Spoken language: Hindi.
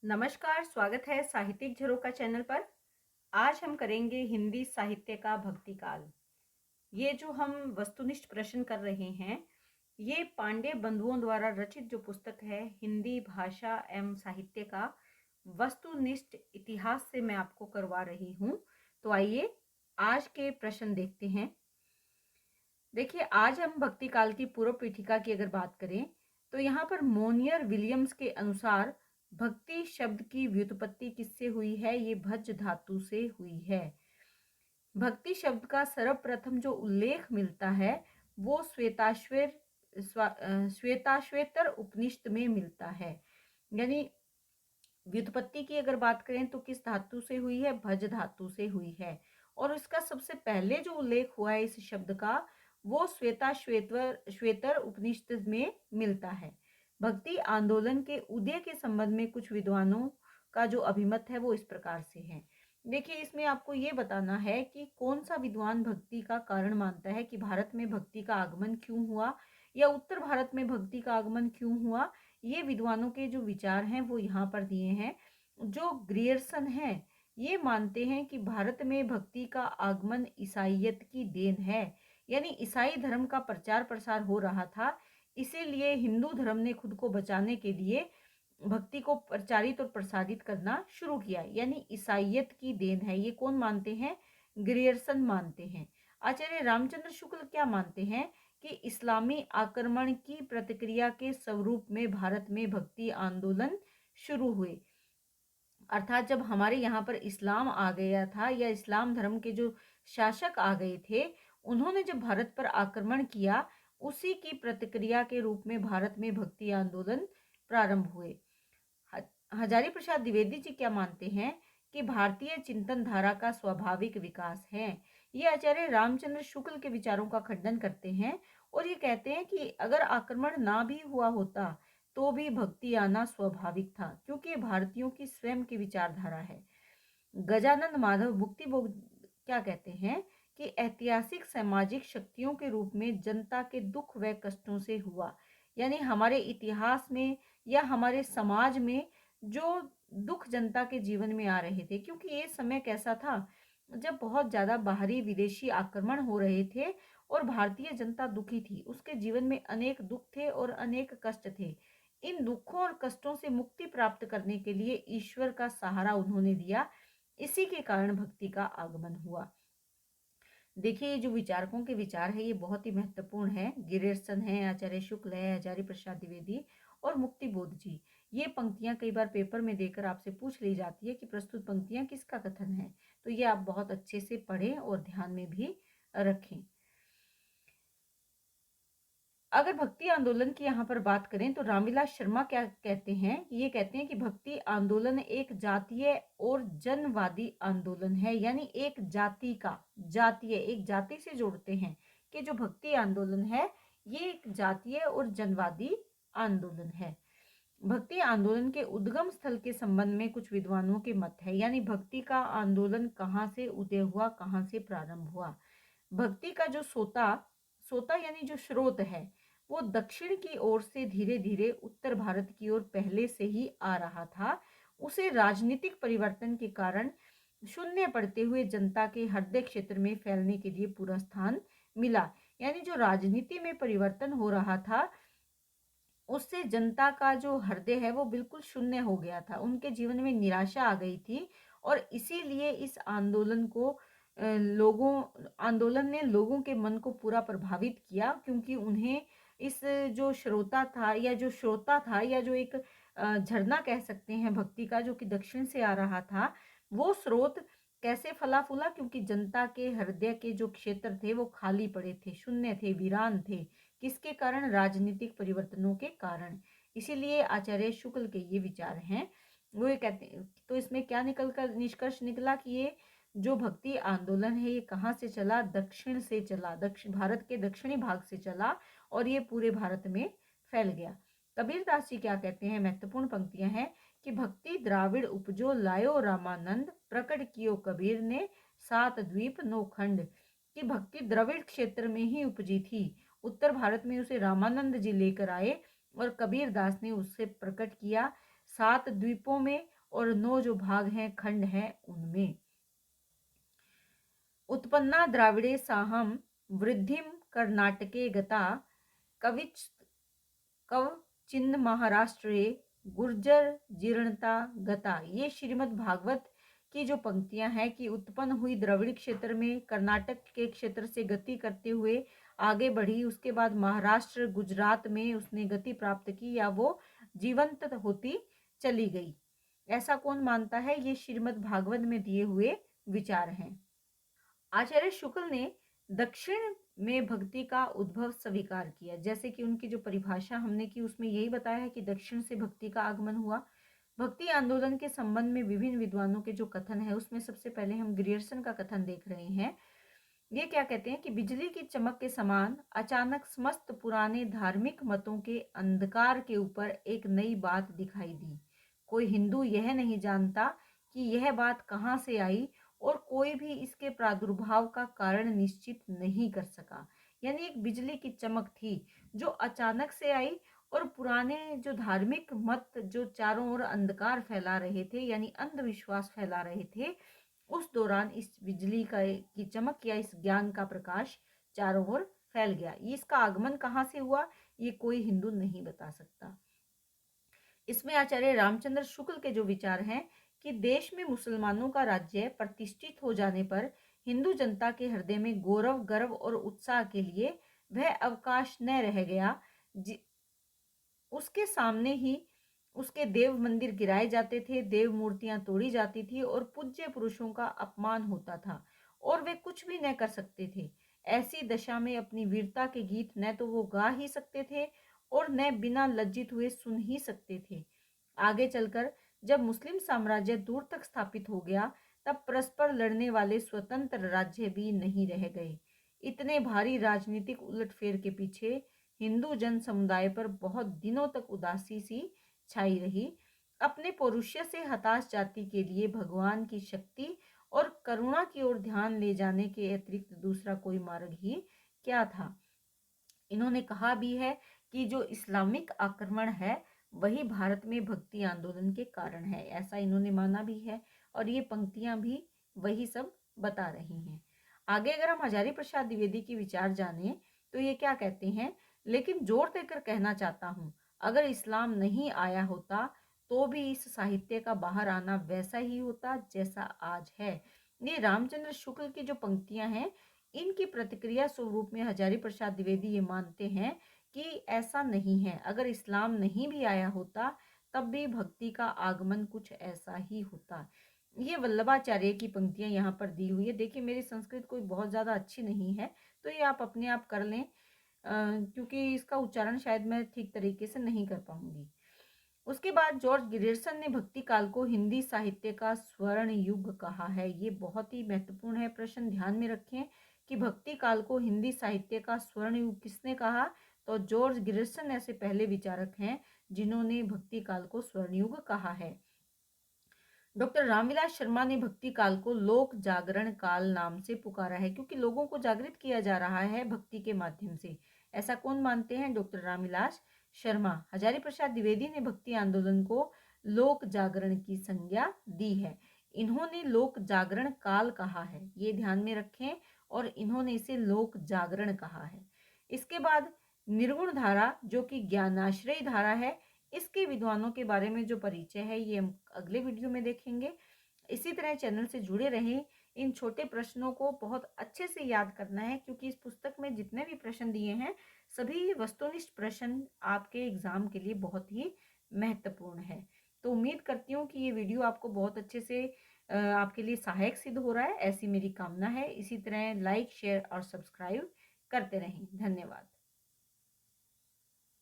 नमस्कार, स्वागत है साहित्यिक झरोखा चैनल पर। आज हम करेंगे हिंदी साहित्य का भक्ति काल। ये जो हम वस्तुनिष्ठ प्रश्न कर रहे हैं, ये पांडे बंधुओं द्वारा रचित जो पुस्तक है हिंदी भाषा एवं साहित्य का वस्तुनिष्ठ इतिहास से मैं आपको करवा रही हूँ। तो आइए आज के प्रश्न देखते हैं। देखिए, आज हम भक्ति काल की पूर्व पीठिका की अगर बात करें तो यहाँ पर मोनियर विलियम्स के अनुसार भक्ति शब्द की व्युत्पत्ति किससे हुई है? ये भज धातु से हुई है। भक्ति शब्द का सर्वप्रथम जो उल्लेख मिलता है वो श्वेताश्वेतर उपनिषद में मिलता है। यानी व्युत्पत्ति की अगर बात करें तो किस धातु से हुई है? भज धातु से हुई है। और इसका सबसे पहले जो उल्लेख हुआ है इस शब्द का वो श्वेतर उपनिषद में मिलता है। भक्ति आंदोलन के उदय के संबंध में कुछ विद्वानों का जो अभिमत है वो इस प्रकार से है। देखिए, इसमें आपको ये बताना है कि कौन सा विद्वान भक्ति का कारण मानता है कि भारत में भक्ति का आगमन क्यों हुआ या उत्तर भारत में भक्ति का आगमन क्यों हुआ। ये विद्वानों के जो विचार हैं वो यहाँ पर दिए हैं। जो ग्रियर्सन है ये मानते हैं कि भारत में भक्ति का आगमन ईसाइयत की देन है। यानी ईसाई धर्म का प्रचार प्रसार हो रहा था, इसीलिए हिंदू धर्म ने खुद को बचाने के लिए भक्ति को प्रचारित और प्रसारित करना शुरू किया। यानी ईसाइयत की देन है। ये कौन मानते हैं? ग्रियर्सन मानते हैं। आचार्य रामचंद्र शुक्ल क्या मानते हैं कि इस्लामी आक्रमण की प्रतिक्रिया के स्वरूप में भारत में भक्ति आंदोलन शुरू हुए। अर्थात जब हमारे यहाँ पर इस्लाम आ गया था या इस्लाम धर्म के जो शासक आ गए थे, उन्होंने जब भारत पर आक्रमण किया, उसी की प्रतिक्रिया के रूप में भारत में भक्ति आंदोलन प्रारंभ हुए। हजारी प्रसाद द्विवेदी जी क्या मानते हैं कि भारतीय चिंतन धारा का स्वाभाविक विकास है। ये आचार्य रामचंद्र शुक्ल के विचारों का खंडन करते हैं और ये कहते हैं कि अगर आक्रमण ना भी हुआ होता तो भी भक्ति आना स्वाभाविक था, क्योंकि ये भारतीयों की स्वयं की विचारधारा है। गजानंद माधव मुक्ति बोध क्या कहते हैं कि ऐतिहासिक सामाजिक शक्तियों के रूप में जनता के दुख व कष्टों से हुआ। यानी हमारे इतिहास में या हमारे समाज में जो दुख जनता के जीवन में आ रहे थे, क्योंकि ये समय कैसा था जब बहुत ज्यादा बाहरी विदेशी आक्रमण हो रहे थे और भारतीय जनता दुखी थी। उसके जीवन में अनेक दुख थे और अनेक कष्ट थे। इन दुखों और कष्टों से मुक्ति प्राप्त करने के लिए ईश्वर का सहारा उन्होंने दिया। इसी के कारण भक्ति का आगमन हुआ। देखिए, ये जो विचारकों के विचार है ये बहुत ही महत्वपूर्ण है। गिरियर्सन है, आचार्य शुक्ल है, आचार्य प्रसाद द्विवेदी और मुक्ति बोध जी। ये पंक्तियां कई बार पेपर में देकर आपसे पूछ ली जाती है कि प्रस्तुत पंक्तियां किसका कथन है। तो ये आप बहुत अच्छे से पढ़ें और ध्यान में भी रखें। अगर भक्ति आंदोलन की यहाँ पर बात करें तो रामविलास शर्मा क्या कहते हैं? ये कहते हैं कि भक्ति आंदोलन एक जातीय और जनवादी आंदोलन है। यानी एक जाति का, जातीय एक जाति से जोड़ते हैं कि जो भक्ति आंदोलन है ये एक जातीय और जनवादी आंदोलन है। भक्ति आंदोलन के उद्गम स्थल के संबंध में कुछ विद्वानों के मत है। यानी भक्ति का आंदोलन कहाँ से उदय हुआ, कहाँ से प्रारंभ हुआ। भक्ति का जो सोता सोता यानी जो स्रोत है वो दक्षिण की ओर से धीरे धीरे उत्तर भारत की ओर पहले से ही आ रहा था। उसे राजनीतिक परिवर्तन के कारण शून्य पड़ते हुए जनता के हृदय क्षेत्र में फैलने के लिए पूरा स्थान मिला। यानी जो राजनीति में परिवर्तन हो रहा था उससे जनता का जो हृदय है वो बिल्कुल शून्य हो गया था। उनके जीवन में निराशा आ गई थी और इसीलिए इस आंदोलन ने लोगों के मन को पूरा प्रभावित किया, क्योंकि उन्हें इस जो श्रोता था या जो एक झरना कह सकते हैं भक्ति का, जो कि दक्षिण से आ रहा था, वो स्रोत कैसे फला फूला? क्योंकि जनता के हृदय के जो क्षेत्र थे वो खाली पड़े थे, शून्य थे, वीरान थे। किसके कारण? राजनीतिक परिवर्तनों के कारण। इसीलिए आचार्य शुक्ल के ये विचार हैं। वो ये कहते हैं, तो इसमें क्या निकल कर निष्कर्ष निकला कि ये जो भक्ति आंदोलन है ये कहाँ से चला? दक्षिण से चला, दक्षिण भारत के दक्षिणी भाग से चला और ये पूरे भारत में फैल गया। कबीरदास जी क्या कहते हैं? महत्वपूर्ण पंक्तियां हैं कि भक्ति द्राविड़ उपजो लायो रामानंद, प्रकट कियो कबीर ने सात द्वीप नौ खंड। कि भक्ति द्रविड़ क्षेत्र में ही उपजी थी, उत्तर भारत में उसे रामानंद जी लेकर आए और कबीर दास ने उससे प्रकट किया। 7 द्वीपों में और 9 जो भाग हैं खंड हैं उनमें। उत्पन्ना द्राविड़े साहम वृद्धिम कर्नाटके गता कविच कवचिन्न महाराष्ट्रे गुर्जर जीर्णता गता। ये श्रीमद् भागवत की जो पंक्तियां हैं कि उत्पन्न हुई द्रविड़ क्षेत्र में कर्नाटक के क्षेत्र से गति करते हुए आगे बढ़ी, उसके बाद महाराष्ट्र गुजरात में उसने गति प्राप्त की या वो जीवंत होती चली गई। ऐसा कौन मानता है? ये श्रीमद् भागवत में दिए हुए विचार हैं। आचार्य शुक्ल ने दक्षिण में भक्ति का उद्भव स्वीकार किया। जैसे कि उनकी जो परिभाषा हमने की उसमें यही बताया है कि दक्षिण से भक्ति का आगमन हुआ। भक्ति आंदोलन के संबंध में विभिन्न विद्वानों के जो कथन है उसमें सबसे पहले हम ग्रियर्सन का कथन देख रहे हैं। ये क्या कहते हैं कि बिजली की चमक के समान अचानक समस्त पुराने धार्मिक मतों के अंधकार के ऊपर एक नई बात दिखाई दी। कोई हिंदू यह नहीं जानता कि यह बात कहाँ से आई और कोई भी इसके प्रादुर्भाव का कारण निश्चित नहीं कर सका। यानी एक बिजली की चमक थी जो अचानक से आई और पुराने जो धार्मिक मत जो चारों ओर अंधकार फैला रहे थे यानी अंधविश्वास फैला रहे थे, उस दौरान इस बिजली की चमक या इस ज्ञान का प्रकाश चारों ओर फैल गया। इसका आगमन कहाँ से हुआ ये कोई हिंदू नहीं बता सकता। इसमें आचार्य रामचंद्र शुक्ल के जो विचार हैं कि देश में मुसलमानों का राज्य प्रतिष्ठित हो जाने पर हिंदू जनता के हृदय में गौरव, गर्व और उत्साह के लिए वह अवकाश न रह गया। उसके सामने ही उसके देव मंदिर गिराए जाते थे, देव मूर्तियां तोड़ी जाती थी और पूज्य पुरुषों का अपमान होता था और वे कुछ भी न कर सकते थे। ऐसी दशा में अपनी वीरता के गीत न तो वो गा ही सकते थे और न बिना लज्जित हुए सुन ही सकते थे। आगे चलकर जब मुस्लिम साम्राज्य दूर तक स्थापित हो गया तब परस्पर लड़ने वाले स्वतंत्र राज्य भी नहीं रह गए। इतने भारी राजनीतिक उलटफेर के पीछे हिंदू जन समुदाय पर बहुत दिनों तक उदासी सी छाई रही। अपने पौरुष्य से हताश जाति के लिए भगवान की शक्ति और करुणा की ओर ध्यान ले जाने के अतिरिक्त दूसरा कोई मार्ग ही क्या था। इन्होंने कहा भी है कि जो इस्लामिक आक्रमण है वही भारत में भक्ति आंदोलन के कारण है, ऐसा इन्होंने माना भी है और ये पंक्तियां भी वही सब बता रही हैं। आगे अगर हम हजारी प्रसाद द्विवेदी की विचार जाने तो ये क्या कहते हैं, लेकिन जोर देकर कहना चाहता हूँ अगर इस्लाम नहीं आया होता तो भी इस साहित्य का बाहर आना वैसा ही होता जैसा आज है। ये रामचंद्र शुक्ल की जो पंक्तियां हैं इनकी प्रतिक्रिया स्वरूप में हजारी प्रसाद द्विवेदी ये मानते हैं कि ऐसा नहीं है, अगर इस्लाम नहीं भी आया होता तब भी भक्ति का आगमन कुछ ऐसा ही होता। ये वल्लभाचार्य की पंक्तियां यहाँ पर दी हुई है। देखिए मेरी संस्कृत कोई बहुत ज़्यादा अच्छी नहीं है तो ये आप अपने आप कर लें, क्योंकि इसका उच्चारण शायद मैं ठीक तरीके से नहीं कर पाऊंगी। उसके बाद जॉर्ज गिरियर्सन ने भक्ति काल को हिंदी साहित्य का स्वर्ण युग कहा है। ये बहुत ही महत्वपूर्ण है प्रश्न, ध्यान में रखें कि भक्ति काल को हिंदी साहित्य का स्वर्ण युग किसने कहा, तो जॉर्ज गिरियर्सन ऐसे पहले विचारक हैं जिन्होंने भक्ति काल को स्वर्ण युग कहा है। डॉक्टर रामविलास शर्मा ने भक्ति काल को लोक जागरण काल नाम से पुकारा है क्योंकि लोगों को जागृत किया जा रहा है भक्ति के माध्यम से। ऐसा कौन मानते हैं? डॉक्टर रामविलास शर्मा। हजारी प्रसाद द्विवेदी ने भक्ति आंदोलन को लोक जागरण की संज्ञा दी है। इन्होंने लोक जागरण काल कहा है, ये ध्यान में रखें, और इन्होंने इसे लोक जागरण कहा है। इसके बाद निर्गुण धारा जो कि ज्ञानाश्रय धारा है, इसके विद्वानों के बारे में जो परिचय है ये हम अगले वीडियो में देखेंगे। इसी तरह चैनल से जुड़े रहें। इन छोटे प्रश्नों को बहुत अच्छे से याद करना है क्योंकि इस पुस्तक में जितने भी प्रश्न दिए हैं सभी वस्तुनिष्ठ प्रश्न आपके एग्जाम के लिए बहुत ही महत्वपूर्ण है। तो उम्मीद करती हूँ कि ये वीडियो आपको बहुत अच्छे से आपके लिए सहायक सिद्ध हो रहा है, ऐसी मेरी कामना है। इसी तरह लाइक, शेयर और सब्सक्राइब करते रहें। धन्यवाद।